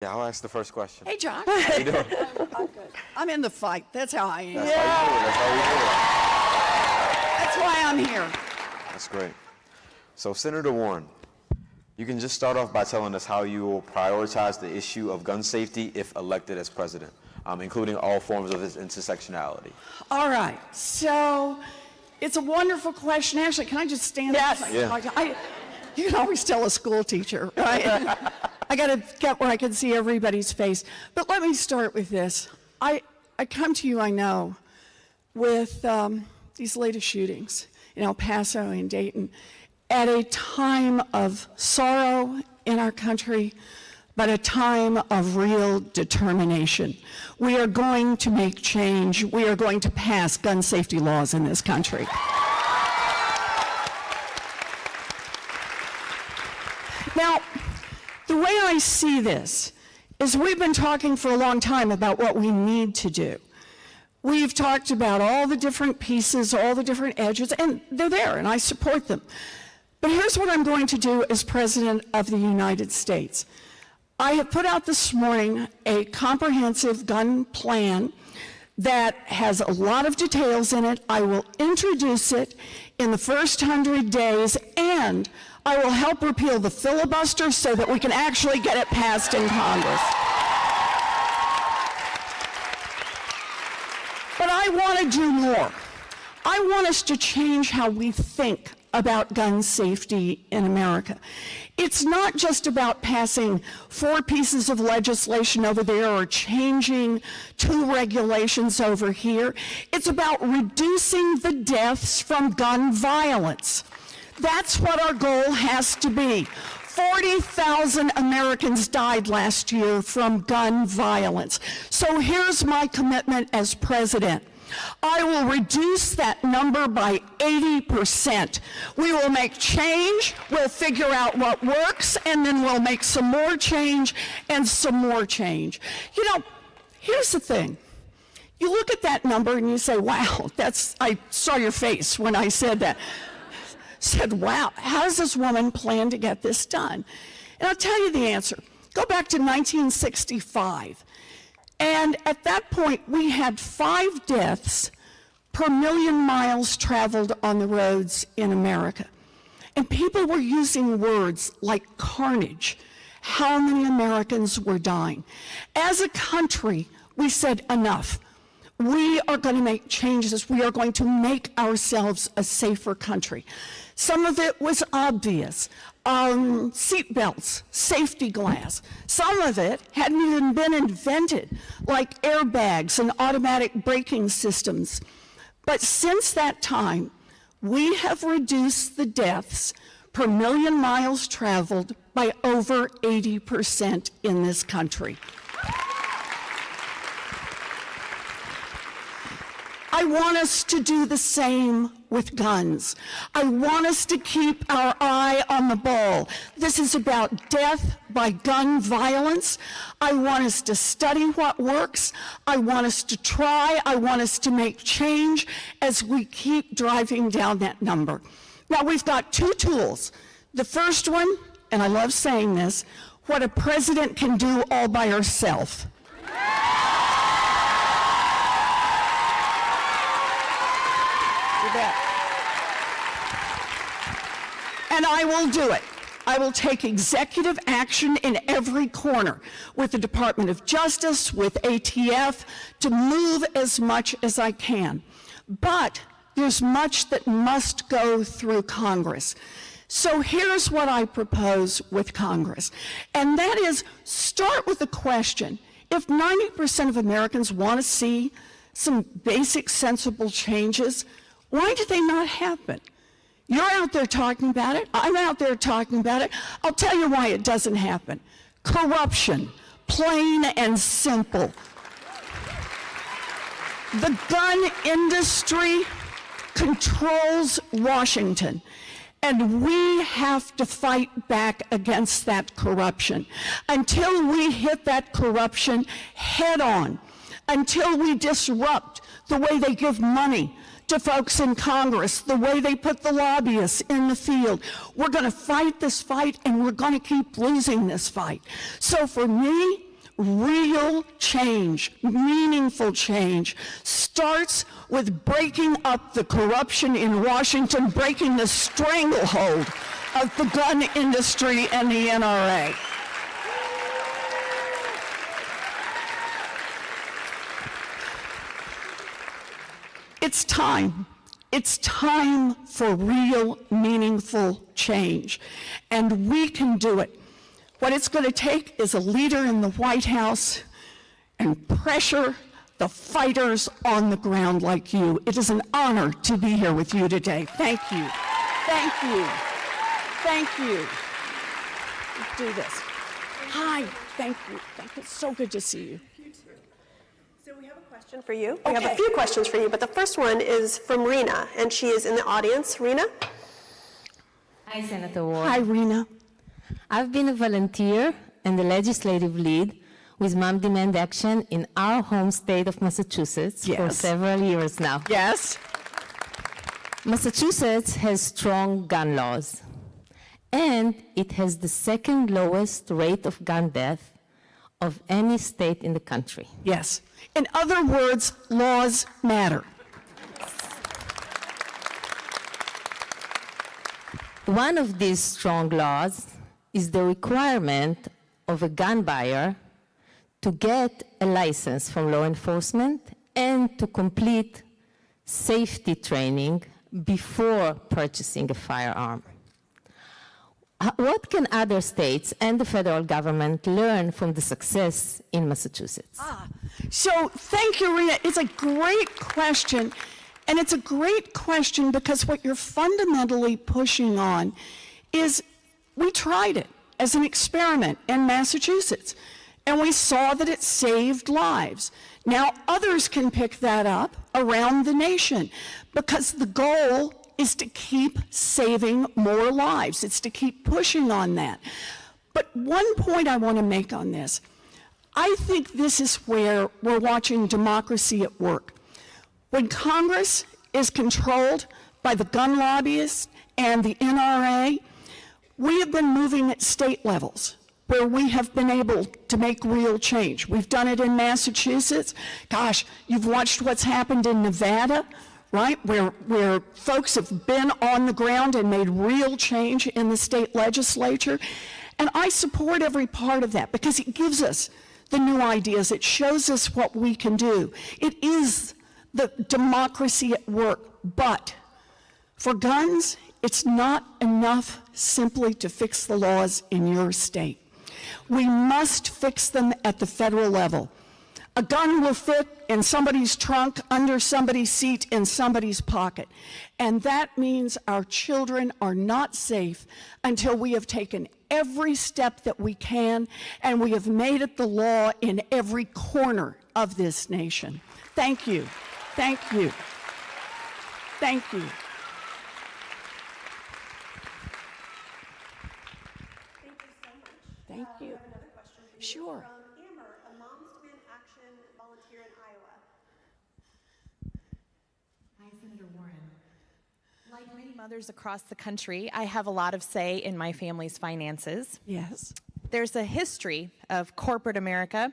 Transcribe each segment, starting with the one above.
Yeah, I'll ask the first question. Hey, Josh. How you doing? I'm good. I'm in the fight. That's how I am. That's how you do it. That's why I'm here. That's great. So, Senator Warren, you can just start off by telling us how you will prioritize the issue of gun safety if elected as president, including all forms of its intersectionality. All right. So it's a wonderful question. Actually, can I just stand up? Yeah. You can always tell a school teacher, right? I got to get where I can see everybody's face. But let me start with this. I come to you, I know, with these latest shootings in El Paso and Dayton at a time of sorrow in our country, but a time of real determination. We are going to make change. We are going to pass gun safety laws in this country. Now, the way I see this is we've been talking for a long time about what we need to do. We've talked about all the different pieces, all the different edges, and they're there, and I support them. But here's what I'm going to do as President of the United States. I have put out this morning a comprehensive gun plan that has a lot of details in it. I will introduce it in the first 100 days, and I will help repeal the filibuster so that we can actually get it passed in Congress. But I want to do more. I want us to change how we think about gun safety in America. It's not just about passing 4 pieces of legislation over there or changing 2 regulations over here. It's about reducing the deaths from gun violence. That's what our goal has to be. 40,000 Americans died last year from gun violence. So here's my commitment as president. I will reduce that number by 80%. We will make change, we'll figure out what works, and then we'll make some more change and some more change. You know, here's the thing. You look at that number and you say, wow, I saw your face when I said that. Said, wow, how does this woman plan to get this done? And I'll tell you the answer. Go back to 1965. And at that point, we had 5 deaths per million miles traveled on the roads in America. And people were using words like carnage. How many Americans were dying? As a country, we said enough. We are going to make changes. We are going to make ourselves a safer country. Some of it was obvious. Seat belts, safety glass. Some of it hadn't even been invented, like airbags and automatic braking systems. But since that time, we have reduced the deaths per million miles traveled by over 80% in this country. I want us to do the same with guns. I want us to keep our eye on the ball. This is about death by gun violence. I want us to study what works. I want us to try. I want us to make change as we keep driving down that number. Now, we've got 2 tools. The first one, and I love saying this, what a president can do all by herself. And I will do it. I will take executive action in every corner with the Department of Justice, with ATF, to move as much as I can. But there's much that must go through Congress. So here's what I propose with Congress. And that is, start with the question, if 90% of Americans want to see some basic sensible changes, why do they not happen? You're out there talking about it. I'm out there talking about it. I'll tell you why it doesn't happen. Corruption, plain and simple. The gun industry controls Washington, and we have to fight back against that corruption. Until we hit that corruption head on, until we disrupt the way they give money to folks in Congress, the way they put the lobbyists in the field. We're going to fight this fight, and we're going to keep losing this fight. So for me, real change, meaningful change, starts with breaking up the corruption in Washington, breaking the stranglehold of the gun industry and the NRA. It's time. It's time for real, meaningful change. And we can do it. What it's going to take is a leader in the White House and pressure the fighters on the ground like you. It is an honor to be here with you today. Thank you. Thank you. Thank you. Let's do this. Hi. Thank you. Thank you. It's so good to see you. So we have a question for you. We have a few questions for you, but the first one is from Rena, and she is in the audience. Rena? Hi, Senator Warren. Hi, Rena. I've been a volunteer and the legislative lead with Mom Demand Action in our home state of Massachusetts for Yes. several years now. Yes? Massachusetts has strong gun laws, and it has the second lowest rate of gun death of any state in the country. Yes. In other words, laws matter. One of these strong laws is the requirement of a gun buyer to get a license from law enforcement and to complete safety training before purchasing a firearm. What can other states and the federal government learn from the success in Massachusetts? So thank you, Rena. It's a great question. And it's a great question because what you're fundamentally pushing on is we tried it as an experiment in Massachusetts, and we saw that it saved lives. Now others can pick that up around the nation because the goal is to keep saving more lives. It's to keep pushing on that. But one point I want to make on this, I think this is where we're watching democracy at work. When Congress is controlled by the gun lobbyists and the NRA, we have been moving at state levels where we have been able to make real change. We've done it in Massachusetts. Gosh, you've watched what's happened in Nevada, right? Where folks have been on the ground and made real change in the state legislature. And I support every part of that because it gives us the new ideas. It shows us what we can do. It is the democracy at work. But for guns, it's not enough simply to fix the laws in your state. We must fix them at the federal level. A gun will fit in somebody's trunk, under somebody's seat, in somebody's pocket. And that means our children are not safe until we have taken every step that we can, and we have made it the law in every corner of this nation. Thank you. Thank you. Thank you. Thank you. Another question for you. Sure. From Amber, a Moms Demand Action volunteer in Iowa. Hi, Senator Warren. Like many mothers across the country, I have a lot of say in my family's finances. Yes. There's a history of corporate America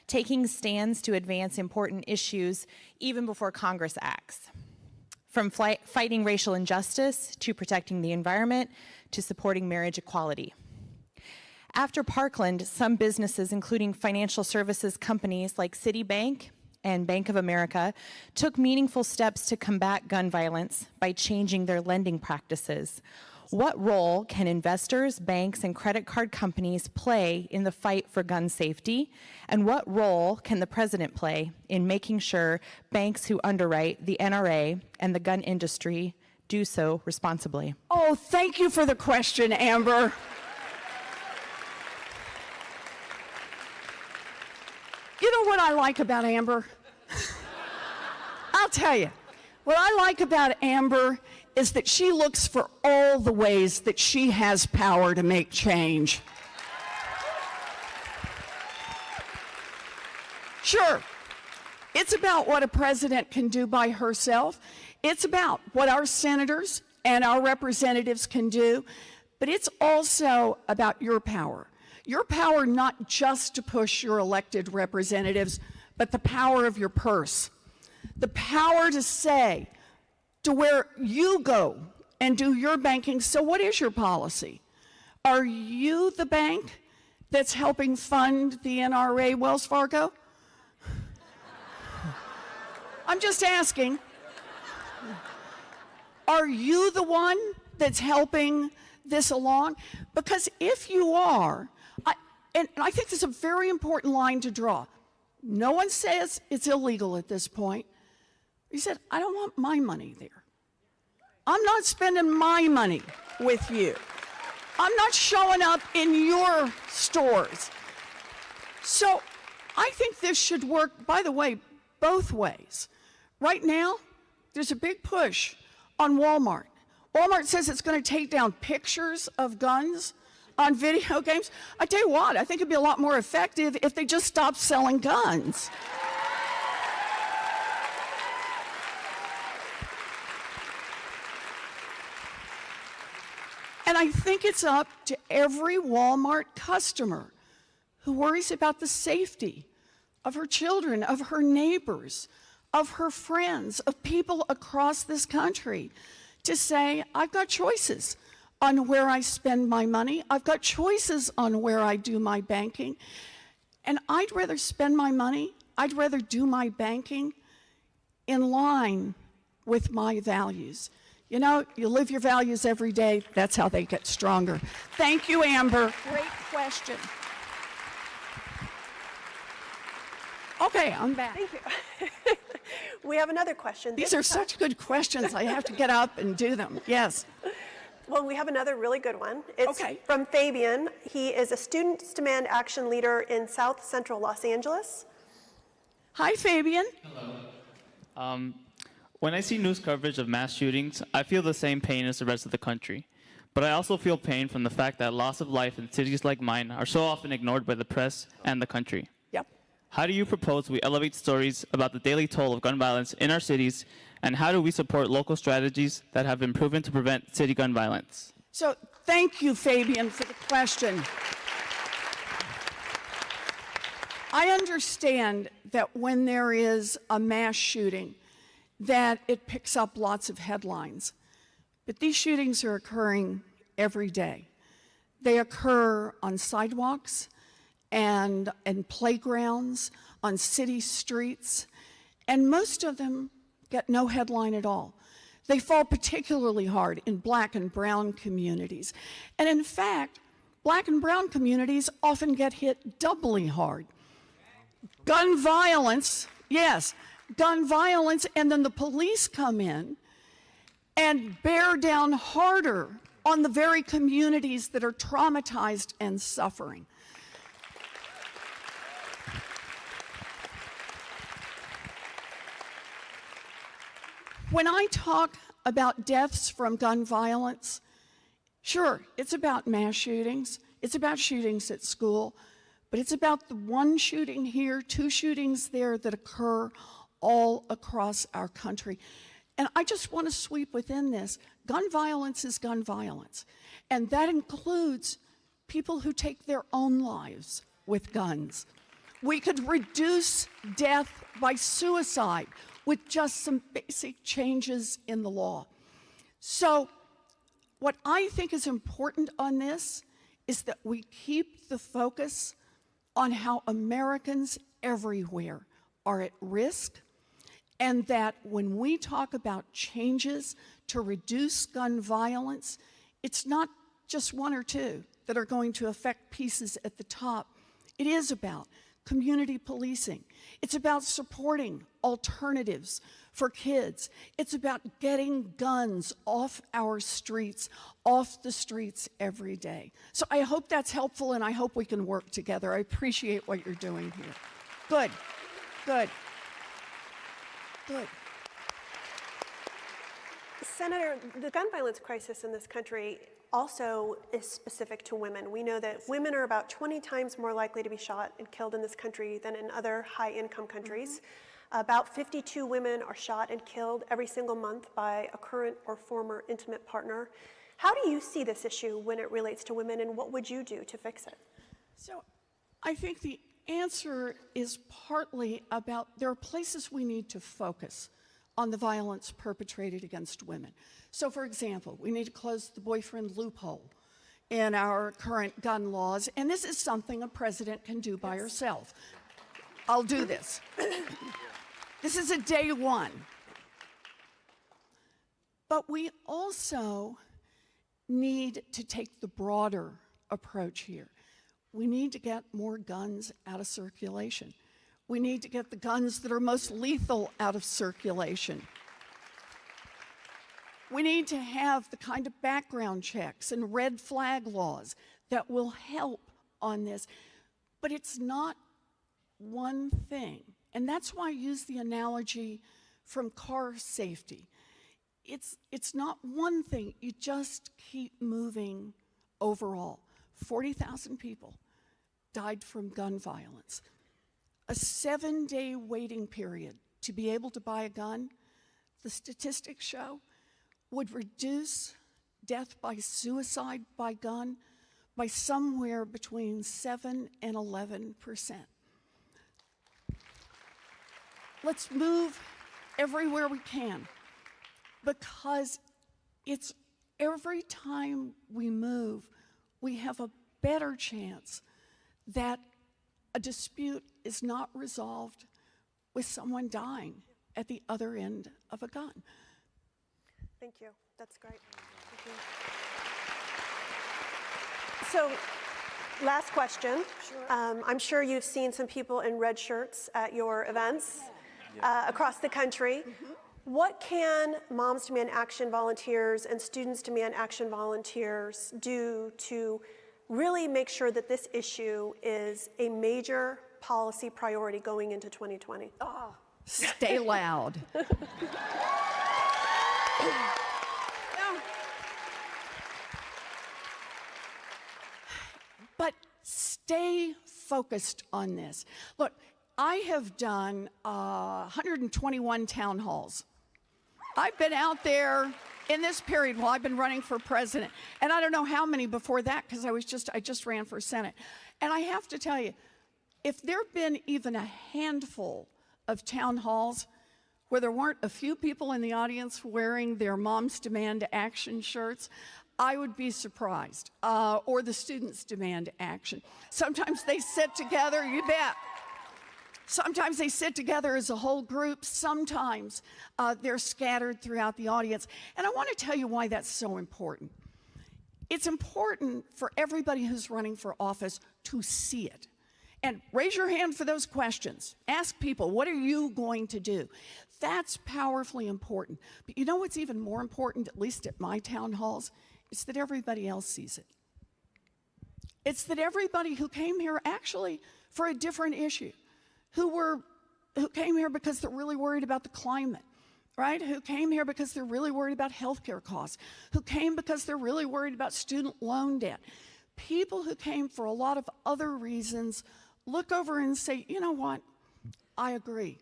taking stands to advance important issues even before Congress acts. From fighting racial injustice to protecting the environment to supporting marriage equality. After Parkland, some businesses, including financial services companies like Citibank and Bank of America, took meaningful steps to combat gun violence by changing their lending practices. What role can investors, banks, and credit card companies play in the fight for gun safety? And what role can the president play in making sure banks who underwrite the NRA and the gun industry do so responsibly? Oh, thank you for the question, Amber. You know what I like about Amber? I'll tell you. What I like about Amber is that she looks for all the ways that she has power to make change. Sure, it's about what a president can do by herself. It's about what our senators and our representatives can do, but it's also about your power. Your power not just to push your elected representatives, but the power of your purse. The power to say to where you go and do your banking. So what is your policy? Are you the bank that's helping fund the NRA Wells Fargo? I'm just asking. Are you the one that's helping this along? Because if you are, and I think this is a very important line to draw. No one says it's illegal at this point. He said, I don't want my money there. I'm not spending my money with you. I'm not showing up in your stores. So I think this should work, by the way, both ways. Right now, there's a big push on Walmart. Walmart says it's going to take down pictures of guns on video games. I tell you what, I think it'd be a lot more effective if they just stopped selling guns. And I think it's up to every Walmart customer who worries about the safety of her children, of her neighbors, of her friends, of people across this country to say, I've got choices on where I spend my money. I've got choices on where I do my banking. And I'd rather spend my money, I'd rather do my banking in line with my values. You know, you live your values every day. That's how they get stronger. Thank you, Amber. Great question. Okay, I'm back. Thank you. We have another question. These are such good questions. I have to get up and do them. Yes. Well, we have another really good one. It's Okay. from Fabian. He is a Students Demand Action leader in South Central Los Angeles. Hi, Fabian. When I see news coverage of mass shootings, I feel the same pain as the rest of the country. But I also feel pain from the fact that loss of life in cities like mine are so often ignored by the press and the country. Yep. How do you propose we elevate stories about the daily toll of gun violence in our cities, and how do we support local strategies that have been proven to prevent city gun violence? So thank you, Fabian, for the question. I understand that when there is a mass shooting, that it picks up lots of headlines. But these shootings are occurring every day. They occur on sidewalks and playgrounds, on city streets, and most of them get no headline at all. They fall particularly hard in Black and brown communities. And in fact, Black and brown communities often get hit doubly hard. Gun violence, yes, gun violence, and then the police come in and bear down harder on the very communities that are traumatized and suffering. When I talk about deaths from gun violence, sure, it's about mass shootings, it's about shootings at school, but it's about the one shooting here, two shootings there that occur all across our country. And I just want to sweep within this. Gun violence is gun violence. And that includes people who take their own lives with guns. We could reduce death by suicide with just some basic changes in the law. So what I think is important on this is that we keep the focus on how Americans everywhere are at risk, and that when we talk about changes to reduce gun violence, it's not just one or two that are going to affect pieces at the top. It is about community policing. It's about supporting alternatives for kids. It's about getting guns off our streets, off the streets every day. So I hope that's helpful, and I hope we can work together. I appreciate what you're doing here. Good, good, good. Senator, the gun violence crisis in this country also is specific to women. We know that women are about 20 times more likely to be shot and killed in this country than in other high-income countries. About 52 women are shot and killed every single month by a current or former intimate partner. How do you see this issue when it relates to women, and what would you do to fix it? So I think the answer is partly about there are places we need to focus on the violence perpetrated against women. So for example, we need to close the boyfriend loophole in our current gun laws, and this is something a president can do by herself. I'll do this. This is a day one. But we also need to take the broader approach here. We need to get more guns out of circulation. We need to get the guns that are most lethal out of circulation. We need to have the kind of background checks and red flag laws that will help on this. But it's not one thing. And that's why I use the analogy from car safety. It's not one thing. You just keep moving overall. 40,000 people died from gun violence. A 7-day waiting period to be able to buy a gun, the statistics show, would reduce death by suicide by gun by somewhere between 7 and 11%. Let's move everywhere we can, because it's every time we move, we have a better chance that a dispute is not resolved with someone dying at the other end of a gun. Thank you. That's great. Thank you. So, last question. Sure. I'm sure you've seen some people in red shirts at your events across the country. Mm-hmm. What can Moms Demand Action volunteers and Students Demand Action volunteers do to really make sure that this issue is a major policy priority going into 2020? Oh, stay loud. But stay focused on this. Look, I have done 121 town halls. I've been out there in this period while I've been running for president, and I don't know how many before that, because I just ran for Senate. And I have to tell you, if there'd been even a handful of town halls where there weren't a few people in the audience wearing their Moms Demand Action shirts, I would be surprised, or the Students Demand Action. Sometimes they sit together, you bet. Sometimes they sit together as a whole group. Sometimes they're scattered throughout the audience. And I want to tell you why that's so important. It's important for everybody who's running for office to see it. And raise your hand for those questions. Ask people, what are you going to do? That's powerfully important. But you know what's even more important, at least at my town halls? It's that everybody else sees it. It's that everybody who came here actually for a different issue, who came here because they're really worried about the climate, right? Who came here because they're really worried about healthcare costs, who came because they're really worried about student loan debt. People who came for a lot of other reasons look over and say, you know what, I agree.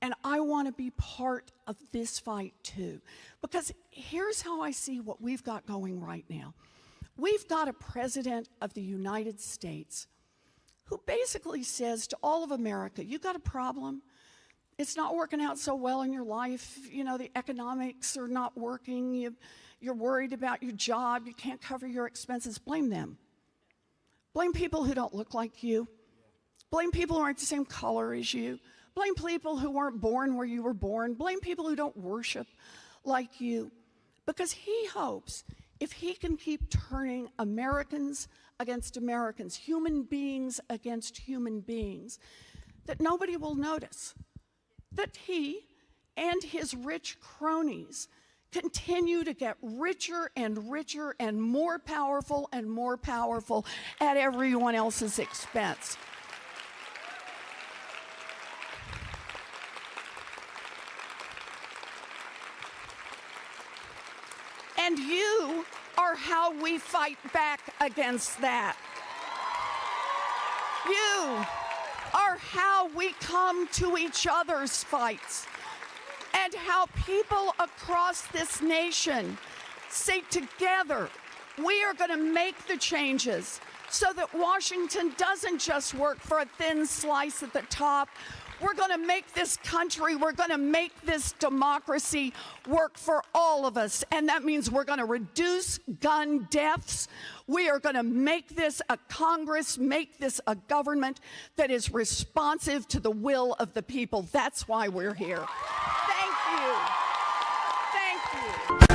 And I want to be part of this fight too. Because here's how I see what we've got going right now. We've got a president of the United States who basically says to all of America, you got a problem, it's not working out so well in your life, you know, the economics are not working, you're worried about your job, you can't cover your expenses, blame them. Blame people who don't look like you. Blame people who aren't the same color as you. Blame people who weren't born where you were born. Blame people who don't worship like you. Because he hopes if he can keep turning Americans against Americans, human beings against human beings, that nobody will notice, that he and his rich cronies continue to get richer and richer and more powerful at everyone else's expense. And you are how we fight back against that. You are how we come to each other's fights, and how people across this nation say together, we are going to make the changes so that Washington doesn't just work for a thin slice at the top. We're going to make this country, we're going to make this democracy work for all of us. And that means we're going to reduce gun deaths. We are going to make this a Congress, make this a government that is responsive to the will of the people. That's why we're here. Thank you. Thank you.